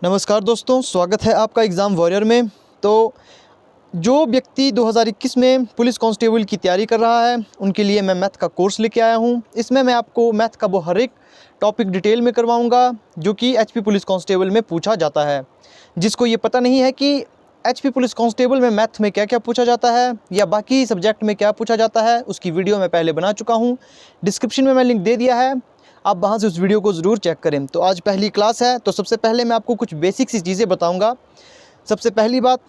नमस्कार दोस्तों, स्वागत है आपका एग्ज़ाम वॉरियर में। तो जो व्यक्ति 2021 में पुलिस कांस्टेबल की तैयारी कर रहा है, उनके लिए मैं मैथ का कोर्स लेके आया हूं। इसमें मैं आपको मैथ का वो हर एक टॉपिक डिटेल में करवाऊंगा जो कि एचपी पुलिस कांस्टेबल में पूछा जाता है। जिसको ये पता नहीं है कि एचपी पुलिस कांस्टेबल में मैथ में क्या क्या पूछा जाता है या बाकी सब्जेक्ट में क्या पूछा जाता है, उसकी वीडियो मैं पहले बना चुका हूँ। डिस्क्रिप्शन में मैं लिंक दे दिया है, आप वहाँ से उस वीडियो को ज़रूर चेक करें। तो आज पहली क्लास है, तो सबसे पहले मैं आपको कुछ बेसिक सी चीज़ें बताऊंगा। सबसे पहली बात,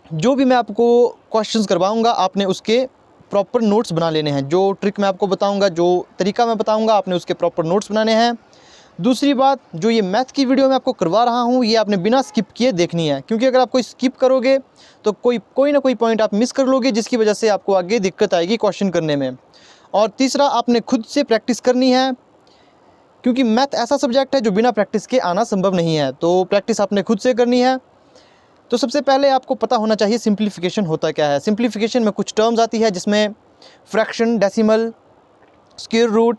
जो भी मैं आपको क्वेश्चंस करवाऊंगा आपने उसके प्रॉपर नोट्स बना लेने हैं। जो ट्रिक मैं आपको बताऊंगा, जो तरीका मैं बताऊंगा, आपने उसके प्रॉपर नोट्स बनाने हैं। दूसरी बात, जो ये मैथ की वीडियो मैं आपको करवा रहा हूँ, ये आपने बिना स्किप किए देखनी है, क्योंकि अगर आप कोई स्किप करोगे तो कोई ना कोई पॉइंट आप मिस कर लोगे, जिसकी वजह से आपको आगे दिक्कत आएगी क्वेश्चन करने में। और तीसरा, आपने खुद से प्रैक्टिस करनी है, क्योंकि मैथ ऐसा सब्जेक्ट है जो बिना प्रैक्टिस के आना संभव नहीं है। तो प्रैक्टिस आपने खुद से करनी है। तो सबसे पहले आपको पता होना चाहिए सिंप्लीफिकेशन होता क्या है। सिंप्लीफिकेशन में कुछ टर्म्स आती है, जिसमें fraction, decimal, square root,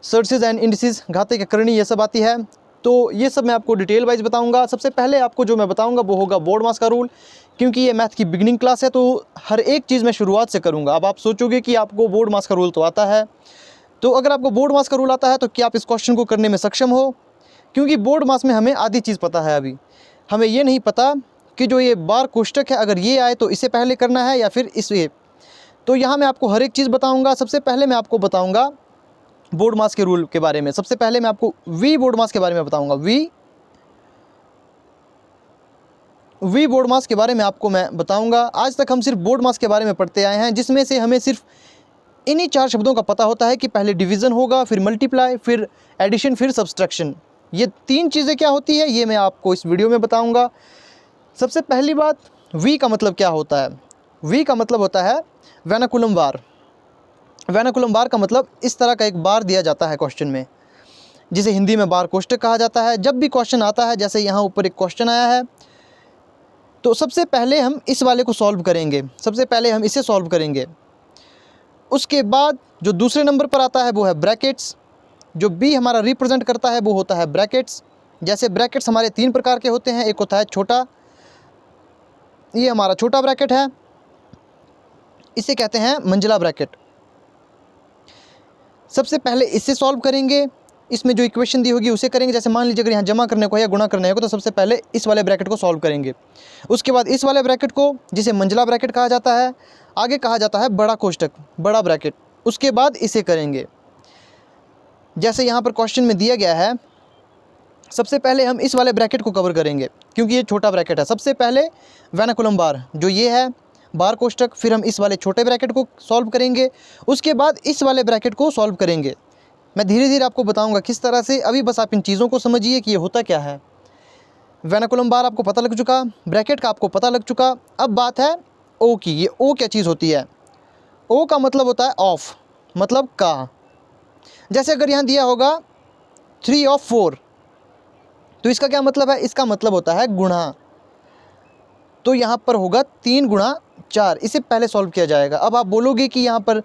surds and indices, घाते की करनी, ये सब आती है। तो ये सब मैं आपको डिटेल वाइज बताऊंगा। सबसे पहले आपको जो मैं बताऊंगा वो होगा बोर्ड मास का रूल, क्योंकि ये मैथ की बिगिनिंग क्लास है, तो हर एक चीज़ मैं शुरुआत से करूँगा। अब आप सोचोगे कि आपको बोर्ड मास का रूल तो आता है, तो अगर आपको बोर्ड मास का रूल आता है तो क्या आप इस क्वेश्चन को करने में सक्षम हो? क्योंकि बोर्ड मास में हमें आधी चीज़ पता है। अभी हमें ये नहीं पता कि जो ये बार कोष्टक है, अगर ये आए तो इसे पहले करना है या फिर इसे। तो यहाँ मैं आपको हर एक चीज़ बताऊँगा। सबसे पहले मैं आपको बताऊँगा बोर्ड मास के रूल के बारे में। सबसे पहले मैं आपको वी बोर्ड मास के बारे में बताऊँगा। वी बोर्ड मास के बारे में आपको मैं बताऊँगा। आज तक हम सिर्फ बोर्ड मास के बारे में पढ़ते आए हैं, जिसमें से हमें सिर्फ इन्हीं 4 शब्दों का पता होता है कि पहले डिवीज़न होगा, फिर मल्टीप्लाई, फिर एडिशन, फिर सब्सट्रैक्शन। ये 3 चीज़ें क्या होती है, ये मैं आपको इस वीडियो में बताऊंगा। सबसे पहली बात, वी का मतलब क्या होता है? वी का मतलब होता है वर्नाकुलम बार। वर्नाकुलम बार का मतलब इस तरह का एक बार दिया जाता है क्वेश्चन में, जिसे हिंदी में बार कोष्टक कहा जाता है। जब भी क्वेश्चन आता है, जैसे यहाँ ऊपर एक क्वेश्चन आया है, तो सबसे पहले हम इस वाले को सॉल्व करेंगे। सबसे पहले हम इसे सॉल्व करेंगे। उसके बाद जो दूसरे नंबर पर आता है वो है ब्रैकेट्स। जो बी हमारा रिप्रेजेंट करता है वो होता है ब्रैकेट्स। जैसे ब्रैकेट्स हमारे 3 प्रकार के होते हैं। एक होता है छोटा, ये हमारा छोटा ब्रैकेट है, इसे कहते हैं मंजिला ब्रैकेट। सबसे पहले इसे सॉल्व करेंगे। इसमें जो इक्वेशन दी होगी उसे करेंगे। जैसे मान लीजिए अगर यहाँ जमा करने को है या गुणा करने को, तो सबसे पहले इस वाले ब्रैकेट को सॉल्व करेंगे। उसके बाद इस वाले ब्रैकेट को, जिसे मंजिला ब्रैकेट कहा जाता है, आगे कहा जाता है बड़ा कोष्टक, बड़ा ब्रैकेट। उसके बाद इसे करेंगे। जैसे यहाँ पर क्वेश्चन में दिया गया है, सबसे पहले हम इस वाले ब्रैकेट को कवर करेंगे, क्योंकि ये छोटा ब्रैकेट है। सबसे पहले वर्नाकुलम बार, जो ये है बार कोष्टक, फिर हम इस वाले छोटे ब्रैकेट को सॉल्व करेंगे। उसके बाद इस वाले ब्रैकेट को सॉल्व करेंगे। मैं धीरे धीरे आपको बताऊंगा किस तरह से। अभी बस आप इन चीज़ों को समझिए कि ये होता क्या है। वर्नाकुलम बार आपको पता लग चुका, ब्रैकेट का आपको पता लग चुका। अब बात है ओ की। ये ओ क्या चीज़ होती है? ओ का मतलब होता है ऑफ, मतलब का। जैसे अगर यहाँ दिया होगा 3 ऑफ 4, तो इसका क्या मतलब है? इसका मतलब होता है गुणा। तो यहाँ पर होगा 3 गुणा 4। इसे पहले सॉल्व किया जाएगा। अब आप बोलोगे कि यहाँ पर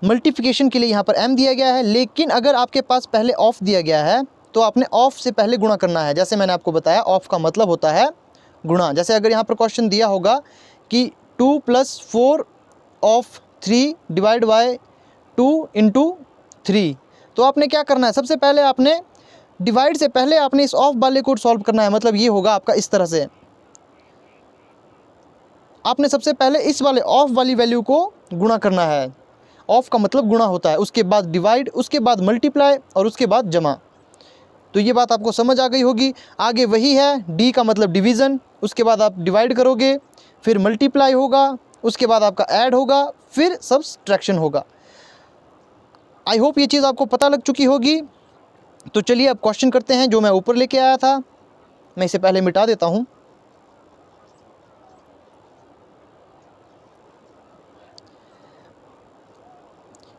मल्टीप्लिकेशन के लिए यहाँ पर m दिया गया है, लेकिन अगर आपके पास पहले ऑफ दिया गया है तो आपने ऑफ से पहले गुणा करना है। जैसे मैंने आपको बताया, ऑफ का मतलब होता है गुणा। जैसे अगर यहाँ पर क्वेश्चन दिया होगा कि 2 + 4 ऑफ 3 डिवाइड बाय 2 × 3, तो आपने क्या करना है? सबसे पहले आपने डिवाइड से पहले आपने इस ऑफ वाले को सॉल्व करना है। मतलब ये होगा आपका इस तरह से। आपने सबसे पहले इस वाले ऑफ वाली वैल्यू को गुणा करना है। ऑफ का मतलब गुणा होता है। उसके बाद डिवाइड, उसके बाद मल्टीप्लाई और उसके बाद जमा। तो ये बात आपको समझ आ गई होगी। आगे वही है, डी का मतलब डिवीज़न। उसके बाद आप डिवाइड करोगे, फिर मल्टीप्लाई होगा, उसके बाद आपका ऐड होगा, फिर सब्सट्रैक्शन होगा। आई होप ये चीज़ आपको पता लग चुकी होगी। तो चलिए अब क्वेश्चन करते हैं जो मैं ऊपर लेके आया था। मैं इसे पहले मिटा देता हूँ।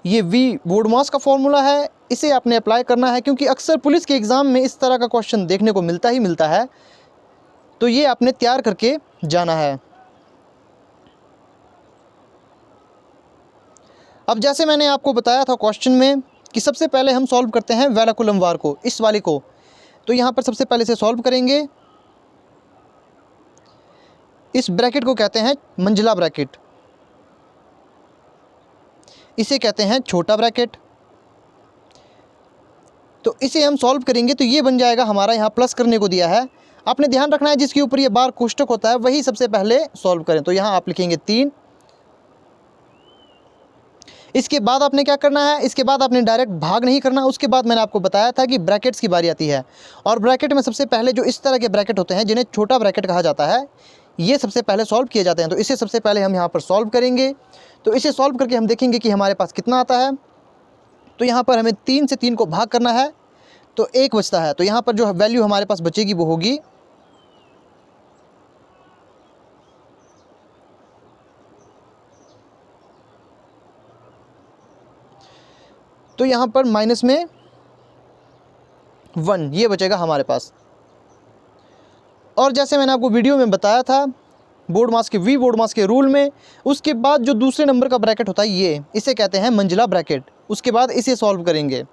ये वी बोर्ड मास का फॉर्मूला है, इसे आपने अप्लाई करना है, क्योंकि अक्सर पुलिस के एग्ज़ाम में इस तरह का क्वेश्चन देखने को मिलता ही मिलता है। तो ये आपने तैयार करके जाना है। अब जैसे मैंने आपको बताया था क्वेश्चन में कि सबसे पहले हम सॉल्व करते हैं वर्नाकुलम बार को, इस वाले को। तो यहाँ पर सबसे पहले से सॉल्व करेंगे। इस ब्रैकेट को कहते हैं मंजिला ब्रैकेट, इसे कहते हैं छोटा ब्रैकेट। तो इसे हम सॉल्व करेंगे तो ये बन जाएगा हमारा, यहाँ प्लस करने को दिया है, आपने ध्यान रखना है जिसके ऊपर ये बार कोष्टक होता है वही सबसे पहले सॉल्व करें। तो यहाँ आप लिखेंगे 3। इसके बाद आपने क्या करना है, इसके बाद आपने डायरेक्ट भाग नहीं करना। उसके बाद मैंने आपको बताया था कि ब्रैकेट्स की बारी आती है, और ब्रैकेट में सबसे पहले जो इस तरह के ब्रैकेट होते हैं जिन्हें छोटा ब्रैकेट कहा जाता है, ये सबसे पहले सॉल्व किए जाते हैं। तो इसे सबसे पहले हम यहाँ पर सॉल्व करेंगे। तो इसे सॉल्व करके हम देखेंगे कि हमारे पास कितना आता है। तो यहाँ पर हमें 3 से 3 को भाग करना है तो 1 बचता है। तो यहाँ पर जो वैल्यू हमारे पास बचेगी वो होगी, तो यहाँ पर माइनस में 1 ये बचेगा हमारे पास। और जैसे मैंने आपको वीडियो में बताया था बोर्ड मास के बोर्ड मास के रूल में, उसके बाद जो दूसरे नंबर का ब्रैकेट होता है ये, इसे कहते हैं मंजिला ब्रैकेट। उसके बाद इसे सॉल्व करेंगे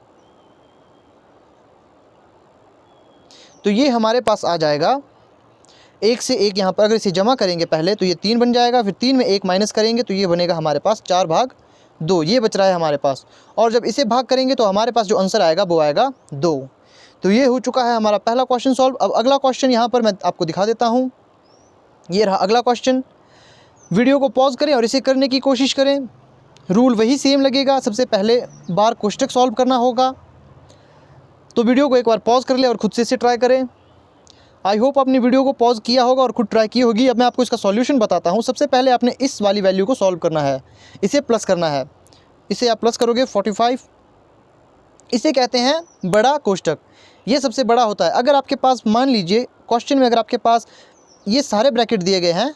तो ये हमारे पास आ जाएगा 1 से 1। यहाँ पर अगर इसे जमा करेंगे पहले तो ये 3 बन जाएगा, फिर 3 में 1 माइनस करेंगे तो ये बनेगा हमारे पास 4/2, ये बच रहा है हमारे पास। और जब इसे भाग करेंगे तो हमारे पास जो आंसर आएगा वो आएगा 2। तो ये हो चुका है हमारा पहला क्वेश्चन सॉल्व। अब अगला क्वेश्चन यहाँ पर मैं आपको दिखा देता हूँ। ये रहा अगला क्वेश्चन। वीडियो को पॉज करें और इसे करने की कोशिश करें। रूल वही सेम लगेगा, सबसे पहले बार कोष्टक सॉल्व करना होगा। तो वीडियो को एक बार पॉज कर ले और खुद से इसे ट्राई करें। आई होप आपने वीडियो को पॉज किया होगा और खुद ट्राई की होगी। अब मैं आपको इसका सॉल्यूशन बताता हूँ। सबसे पहले आपने इस वाली वैल्यू को सॉल्व करना है, इसे प्लस करना है। इसे आप प्लस करोगे 45, इसे कहते हैं बड़ा कोष्टक। ये सबसे बड़ा होता है। अगर आपके पास मान लीजिए क्वेश्चन में अगर आपके पास ये सारे ब्रैकेट दिए गए हैं,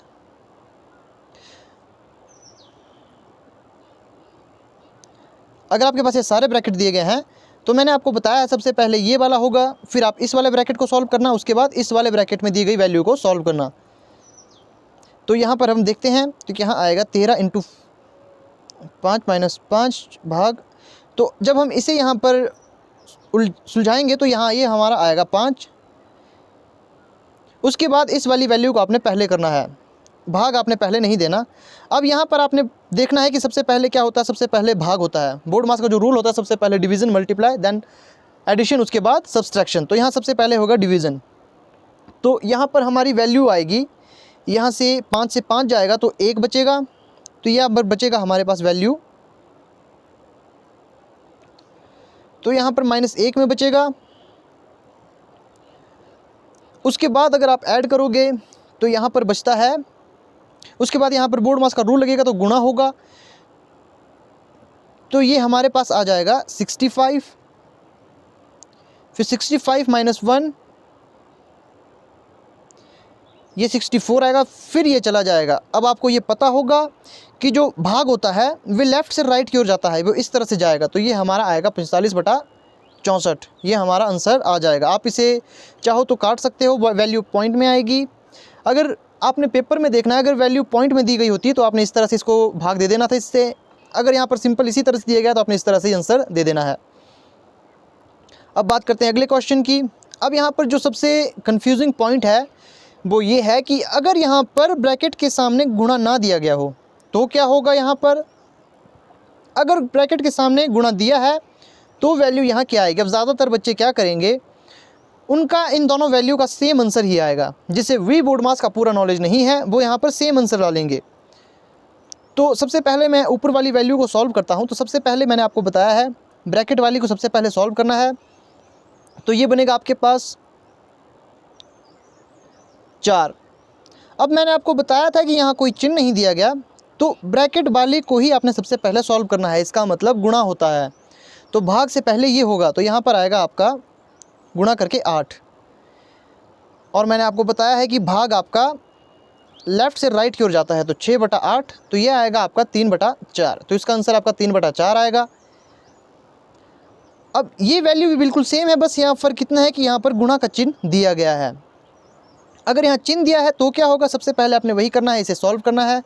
अगर आपके पास ये सारे ब्रैकेट दिए गए हैं तो मैंने आपको बताया है सबसे पहले ये वाला होगा, फिर आप इस वाले ब्रैकेट को सॉल्व करना, उसके बाद इस वाले ब्रैकेट में दी गई वैल्यू को सॉल्व करना। तो यहाँ पर हम देखते हैं तो यहाँ आएगा 13 × 5 - 5 भाग। तो जब हम इसे यहाँ पर सुलझाएंगे तो यहाँ ये हमारा आएगा 5। उसके बाद इस वाली वैल्यू को आपने पहले करना है, भाग आपने पहले नहीं देना। अब यहाँ पर आपने देखना है कि सबसे पहले क्या होता है, सबसे पहले भाग होता है। बोर्ड मास का जो रूल होता है सबसे पहले डिवीज़न, मल्टीप्लाई, देन एडिशन, उसके बाद सब्सट्रैक्शन। तो यहाँ सबसे पहले होगा डिवीज़न। तो यहाँ पर हमारी वैल्यू आएगी, यहाँ से 5 से 5 जाएगा तो 1 बचेगा। तो यहाँ पर बचेगा हमारे पास वैल्यू, तो यहाँ पर -1 में बचेगा। उसके बाद अगर आप ऐड करोगे तो यहाँ पर बचता है, उसके बाद यहाँ पर बोर्ड मास का रूल लगेगा तो गुणा होगा। तो ये हमारे पास आ जाएगा 65, फिर 65 - 1 ये 64 आएगा, फिर ये चला जाएगा। अब आपको ये पता होगा कि जो भाग होता है वो लेफ़्ट से राइट की ओर जाता है, वो इस तरह से जाएगा। तो ये हमारा आएगा 45/64, ये हमारा आंसर आ जाएगा। आप इसे चाहो तो काट सकते हो, वैल्यू पॉइंट में आएगी। अगर आपने पेपर में देखना है, अगर वैल्यू पॉइंट में दी गई होती है तो आपने इस तरह से इसको भाग दे देना था इससे। अगर यहाँ पर सिंपल इसी तरह से दिया गया तो आपने इस तरह से आंसर दे देना है। अब बात करते हैं अगले क्वेश्चन की। अब यहाँ पर जो सबसे कंफ्यूजिंग पॉइंट है वो ये है कि अगर यहाँ पर ब्रैकेट के सामने गुणा ना दिया गया हो तो क्या होगा। यहाँ पर अगर ब्रैकेट के सामने गुणा दिया है तो वैल्यू यहाँ क्या आएगी। अब ज़्यादातर बच्चे क्या करेंगे, उनका इन दोनों वैल्यू का सेम आंसर ही आएगा। जिसे वी बोर्ड मास का पूरा नॉलेज नहीं है वो यहाँ पर सेम आंसर डालेंगे। तो सबसे पहले मैं ऊपर वाली वैल्यू को सॉल्व करता हूँ। तो सबसे पहले मैंने आपको बताया है ब्रैकेट वाली को सबसे पहले सॉल्व करना है। तो ये बनेगा आपके पास 4। अब मैंने आपको बताया था कि यहाँ कोई चिन्ह नहीं दिया गया, तो ब्रैकेट वाली को ही आपने सबसे पहले सॉल्व करना है। इसका मतलब गुणा होता है, तो भाग से पहले ये होगा। तो यहाँ पर आएगा आपका गुणा करके 8। और मैंने आपको बताया है कि भाग आपका लेफ़्ट से राइट की ओर जाता है, तो 6/8। तो ये आएगा आपका 3/4। तो इसका आंसर आपका 3/4 आएगा। अब ये वैल्यू भी बिल्कुल सेम है, बस यहाँ फ़र्क कितना है कि यहाँ पर गुणा का चिन्ह दिया गया है। अगर यहाँ चिन्ह दिया है तो क्या होगा, सबसे पहले आपने वही करना है, इसे सॉल्व करना है।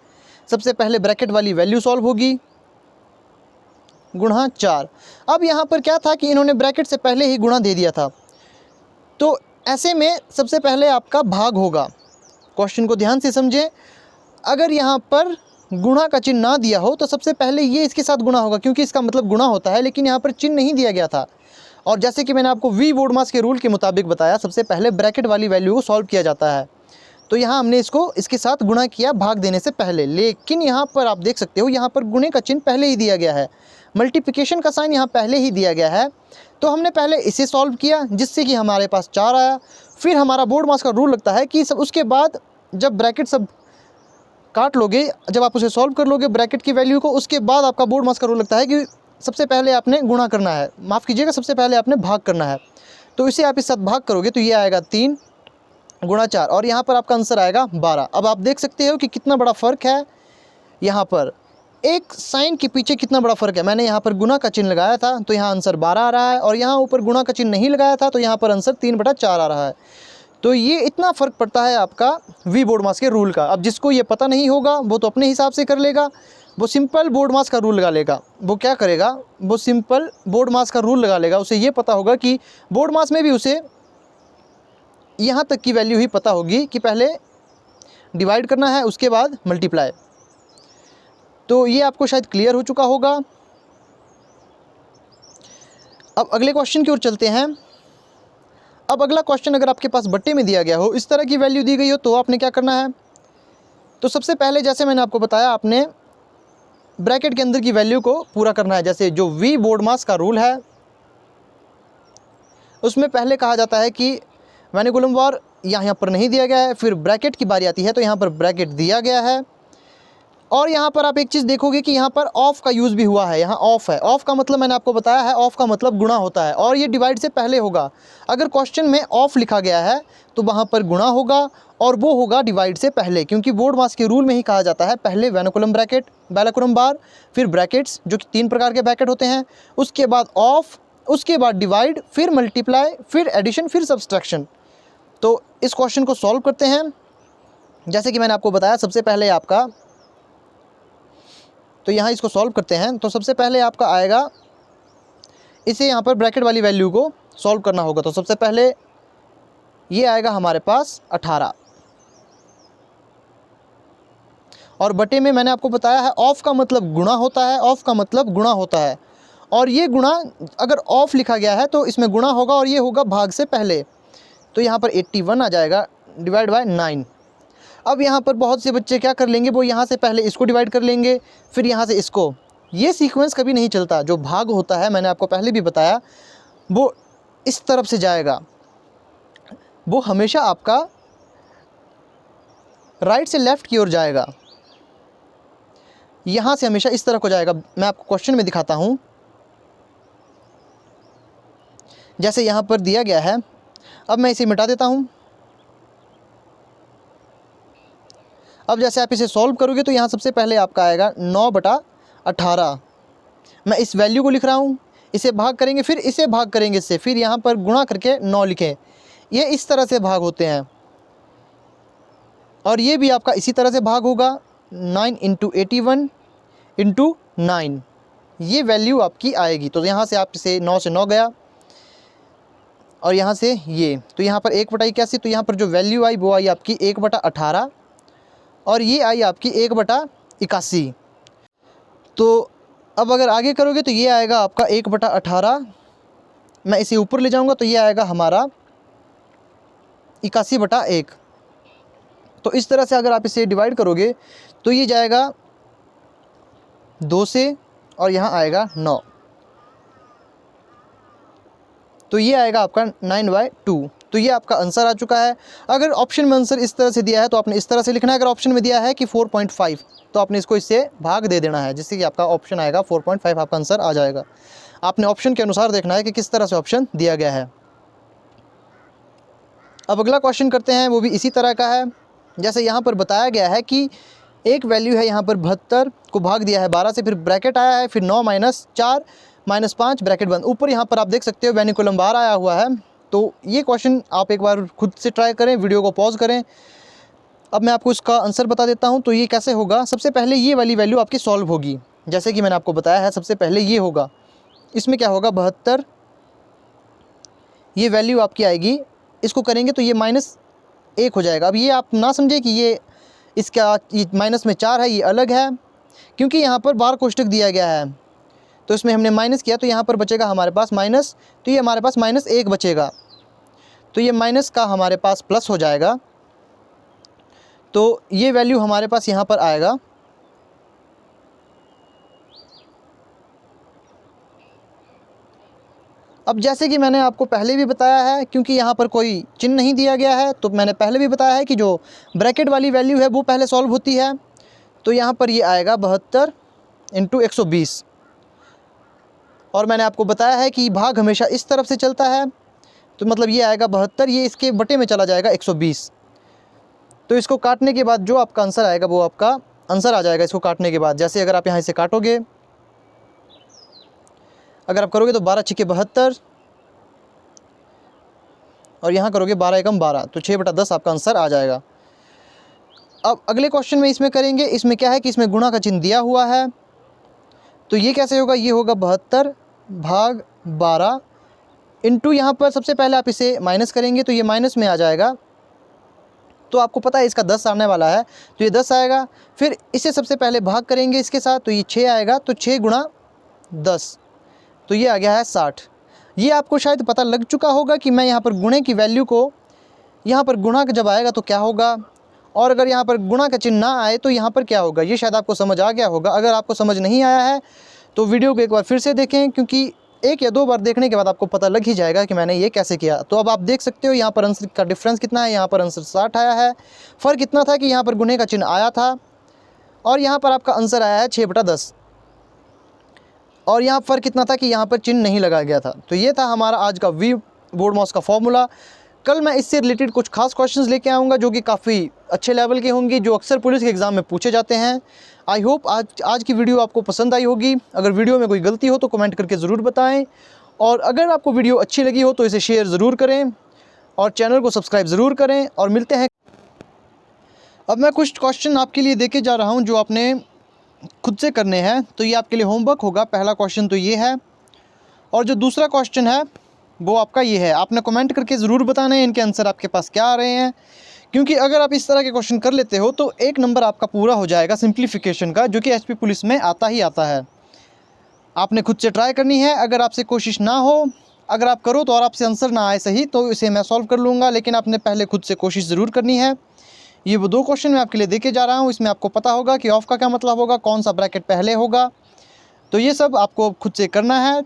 सबसे पहले ब्रैकेट वाली वैल्यू सॉल्व होगी, गुणा 4। अब यहाँ पर क्या था कि इन्होंने ब्रैकेट से पहले ही गुणा दे दिया था, तो ऐसे में सबसे पहले आपका भाग होगा। क्वेश्चन को ध्यान से समझें। अगर यहाँ पर गुणा का चिन्ह ना दिया हो तो सबसे पहले ये इसके साथ गुणा होगा, क्योंकि इसका मतलब गुणा होता है, लेकिन यहाँ पर चिन्ह नहीं दिया गया था। और जैसे कि मैंने आपको वी बोर्ड मास के रूल के मुताबिक बताया, सबसे पहले ब्रैकेट वाली वैल्यू को सॉल्व किया जाता है। तो यहाँ हमने इसको इसके साथ गुणा किया भाग देने से पहले, लेकिन यहाँ पर आप देख सकते हो यहाँ पर गुणे का चिन्ह पहले ही दिया गया है, मल्टीप्लिकेशन का साइन यहाँ पहले ही दिया गया है। तो हमने पहले इसे सॉल्व किया जिससे कि हमारे पास 4 आया। फिर हमारा बोर्ड मास का रूल लगता है कि सब उसके बाद जब ब्रैकेट सब काट लोगे, जब आप उसे सॉल्व कर लोगे ब्रैकेट की वैल्यू को, उसके बाद आपका बोर्ड मास का रूल लगता है कि सबसे पहले आपने गुणा करना है, माफ़ कीजिएगा, सबसे पहले आपने भाग करना है। तो इसे आप इस साथ भाग करोगे तो ये आएगा 3 गुणा 4 और यहाँ पर आपका आंसर आएगा 12। अब आप देख सकते हो कि कितना बड़ा फ़र्क है, यहाँ पर एक साइन के पीछे कितना बड़ा फ़र्क है। मैंने यहाँ पर गुणा का चिन्ह लगाया था तो यहाँ आंसर 12 आ रहा है, और यहाँ ऊपर गुणा का चिन्ह नहीं लगाया था तो यहाँ पर आंसर 3/4 आ रहा है। तो ये इतना फ़र्क पड़ता है आपका वी बोर्ड मास के रूल का। अब जिसको ये पता नहीं होगा वो तो अपने हिसाब से कर लेगा, वो सिंपल बोर्ड मास का रूल लगा लेगा। वो क्या करेगा, वो सिंपल बोर्ड मास का रूल लगा लेगा। उसे ये पता होगा कि बोर्ड मास में भी उसे यहाँ तक की वैल्यू ही पता होगी कि पहले डिवाइड करना है उसके बाद मल्टीप्लाई। तो ये आपको शायद क्लियर हो चुका होगा। अब अगले क्वेश्चन की ओर चलते हैं। अब अगला क्वेश्चन अगर आपके पास बट्टे में दिया गया हो, इस तरह की वैल्यू दी गई हो, तो आपने क्या करना है, तो सबसे पहले जैसे मैंने आपको बताया, आपने ब्रैकेट के अंदर की वैल्यू को पूरा करना है। जैसे जो वी बोर्ड मास का रूल है उसमें पहले कहा जाता है कि वेनिकुलम वार यहाँ पर नहीं दिया गया है, फिर ब्रैकेट की बारी आती है तो यहाँ पर ब्रैकेट दिया गया है। और यहाँ पर आप एक चीज़ देखोगे कि यहाँ पर ऑफ का यूज़ भी हुआ है, यहाँ ऑफ है। ऑफ का मतलब मैंने आपको बताया है, ऑफ का मतलब गुणा होता है और ये डिवाइड से पहले होगा। अगर क्वेश्चन में ऑफ लिखा गया है तो वहाँ पर गुणा होगा और वो होगा डिवाइड से पहले, क्योंकि बोर्ड मास के रूल में ही कहा जाता है पहले वेनिकुलम ब्रैकेट, वेनिकुलम बार, फिर ब्रैकेट्स जो कि 3 प्रकार के ब्रैकेट होते हैं, उसके बाद ऑफ, उसके बाद डिवाइड, फिर मल्टीप्लाई, फिर एडिशन, फिर सब्सट्रैक्शन। तो इस क्वेश्चन को सॉल्व करते हैं। जैसे कि मैंने आपको बताया सबसे पहले आपका, तो यहाँ इसको सॉल्व करते हैं। तो सबसे पहले आपका आएगा, इसे यहाँ पर ब्रैकेट वाली वैल्यू को सॉल्व करना होगा। तो सबसे पहले ये आएगा हमारे पास 18 और बटे में मैंने आपको बताया है ऑफ का मतलब गुणा होता है, ऑफ का मतलब गुणा होता है। और ये गुणा अगर ऑफ लिखा गया है तो इसमें गुणा होगा और ये होगा भाग से पहले। तो यहाँ पर 81 आ जाएगा डिवाइड बाय 9। अब यहाँ पर बहुत से बच्चे क्या कर लेंगे, वो यहाँ से पहले इसको डिवाइड कर लेंगे, फिर यहाँ से इसको। ये सीक्वेंस कभी नहीं चलता। जो भाग होता है, मैंने आपको पहले भी बताया, वो इस तरफ से जाएगा, वो हमेशा आपका राइट से लेफ़्ट की ओर जाएगा, यहाँ से हमेशा इस तरफ को जाएगा। मैं आपको क्वेश्चन में दिखाता हूँ, जैसे यहाँ पर दिया गया है। अब मैं इसे मिटा देता हूँ। अब जैसे आप इसे सॉल्व करोगे तो यहाँ सबसे पहले आपका आएगा 9/18। मैं इस वैल्यू को लिख रहा हूँ, इसे भाग करेंगे, फिर इसे भाग करेंगे इससे, फिर यहाँ पर गुणा करके 9 लिखें। ये इस तरह से भाग होते हैं और ये भी आपका इसी तरह से भाग होगा। 9 × 81 × 9 ये वैल्यू आपकी आएगी। तो यहाँ से आप इसे 9 से 9 गया और यहाँ से ये, तो यहाँ पर 1/81। तो यहाँ पर जो वैल्यू आई वो आई आपकी 1/18 और ये आई आपकी 1/81। तो अब अगर आगे करोगे तो ये आएगा आपका 1/18। मैं इसे ऊपर ले जाऊंगा तो ये आएगा हमारा 81/1। तो इस तरह से अगर आप इसे डिवाइड करोगे तो ये जाएगा 2 से और यहाँ आएगा 9। तो ये आएगा आपका 9/2। तो ये आपका आंसर आ चुका है। अगर ऑप्शन में आंसर इस तरह से दिया है तो आपने इस तरह से लिखना है। अगर ऑप्शन में दिया है कि 4.5 तो आपने इसको इससे भाग दे देना है, जिससे कि आपका ऑप्शन आएगा 4.5, आपका आंसर आ जाएगा। आपने ऑप्शन के अनुसार देखना है कि किस तरह से ऑप्शन दिया गया है। अब अगला क्वेश्चन करते हैं, वो भी इसी तरह का है। जैसे यहाँ पर बताया गया है कि एक वैल्यू है यहाँ पर 72 को भाग दिया है 12 से, फिर ब्रैकेट आया है, फिर 9 - 4 - 5 ब्रैकेट बंद। ऊपर यहाँ पर आप देख सकते हो वेनिकुलम बार आया हुआ है। तो ये क्वेश्चन आप एक बार खुद से ट्राई करें, वीडियो को पॉज करें। अब मैं आपको इसका आंसर बता देता हूँ। तो ये कैसे होगा, सबसे पहले ये वाली वैल्यू आपकी सॉल्व होगी, जैसे कि मैंने आपको बताया है। सबसे पहले ये होगा, इसमें क्या होगा 72, ये वैल्यू आपकी आएगी, इसको करेंगे तो ये 1 हो जाएगा। अब ये आप ना समझे कि ये इसका माइनस में 4 है, ये अलग है, क्योंकि यहाँ पर बार कोष्टक दिया गया है तो इसमें हमने माइनस किया, तो यहाँ पर बचेगा हमारे पास माइनस, तो ये हमारे पास -1 बचेगा, तो ये माइनस का हमारे पास प्लस हो जाएगा, तो ये वैल्यू हमारे पास यहाँ पर आएगा। अब जैसे कि मैंने आपको पहले भी बताया है, क्योंकि यहाँ पर कोई चिन्ह नहीं दिया गया है, तो मैंने पहले भी बताया है कि जो ब्रैकेट वाली वैल्यू है वो पहले सॉल्व होती है। तो यहाँ पर ये आएगा 72 × 120, और मैंने आपको बताया है कि भाग हमेशा इस तरफ से चलता है, तो मतलब ये आएगा 72, ये इसके बटे में चला जाएगा 120। तो इसको काटने के बाद जो आपका आंसर आएगा वो आपका आंसर आ जाएगा इसको काटने के बाद। जैसे अगर आप यहाँ से काटोगे, अगर आप करोगे तो 12 × 6 = 72, और यहाँ करोगे 12 × 1 = 12, तो 6/10 आपका आंसर आ जाएगा। अब अगले क्वेश्चन में इसमें करेंगे, इसमें क्या है कि इसमें गुणा का चिन्ह दिया हुआ है, तो ये कैसे होगा, ये होगा 72 भाग 12 इंटू, यहाँ पर सबसे पहले आप इसे माइनस करेंगे तो ये माइनस में आ जाएगा, तो आपको पता है इसका 10 आने वाला है, तो ये 10 आएगा। फिर इसे सबसे पहले भाग करेंगे इसके साथ, तो ये 6 आएगा, तो 6 × 10, तो ये आ गया है 60। ये आपको शायद पता लग चुका होगा कि मैं यहाँ पर गुणे की वैल्यू को, यहाँ पर गुणा जब आएगा तो क्या होगा, और अगर यहाँ पर गुणा का चिन्ह ना आए तो यहाँ पर क्या होगा, ये शायद आपको समझ आ गया होगा। अगर आपको समझ नहीं आया है तो वीडियो को एक बार फिर से देखें, क्योंकि 1 या 2 बार देखने के बाद आपको पता लग ही जाएगा कि मैंने ये कैसे किया। तो अब आप देख सकते हो यहाँ पर आंसर का डिफरेंस कितना है, यहाँ पर आंसर 60 आया है। फ़र्क इतना था कि यहाँ पर गुणे का चिन्ह आया था और यहाँ पर आपका आंसर आया है 6/10, और यहाँ फ़र्क इतना था कि यहाँ पर चिन्ह नहीं लगाया गया था। तो ये था हमारा आज का वी बोर्ड माउस का फॉर्मूला। कल मैं इससे रिलेटेड कुछ खास क्वेश्चंस लेके आऊँगा जो कि काफ़ी अच्छे लेवल के होंगे, जो अक्सर पुलिस के एग्ज़ाम में पूछे जाते हैं। आई होप आज की वीडियो आपको पसंद आई होगी। अगर वीडियो में कोई गलती हो तो कमेंट करके ज़रूर बताएं, और अगर आपको वीडियो अच्छी लगी हो तो इसे शेयर ज़रूर करें और चैनल को सब्सक्राइब ज़रूर करें, और मिलते हैं। अब मैं कुछ क्वेश्चन आपके लिए देके जा रहा हूँ जो आपने खुद से करने हैं, तो ये आपके लिए होमवर्क होगा। पहला क्वेश्चन तो ये है, और जो दूसरा क्वेश्चन है वो आपका ये है। आपने कमेंट करके ज़रूर बताना है इनके आंसर आपके पास क्या आ रहे हैं, क्योंकि अगर आप इस तरह के क्वेश्चन कर लेते हो तो 1 नंबर आपका पूरा हो जाएगा सिंप्लीफिकेशन का, जो कि एसपी पुलिस में आता ही आता है। आपने खुद से ट्राई करनी है। अगर आपसे कोशिश ना हो, अगर आप करो तो और आपसे आंसर ना आए सही, तो इसे मैं सॉल्व कर लूँगा, लेकिन आपने पहले खुद से कोशिश ज़रूर करनी है। ये वो 2 क्वेश्चन मैं आपके लिए देके जा रहा हूँ। इसमें आपको पता होगा कि ऑफ का क्या मतलब होगा, कौन सा ब्रैकेट पहले होगा, तो ये सब आपको खुद से करना है।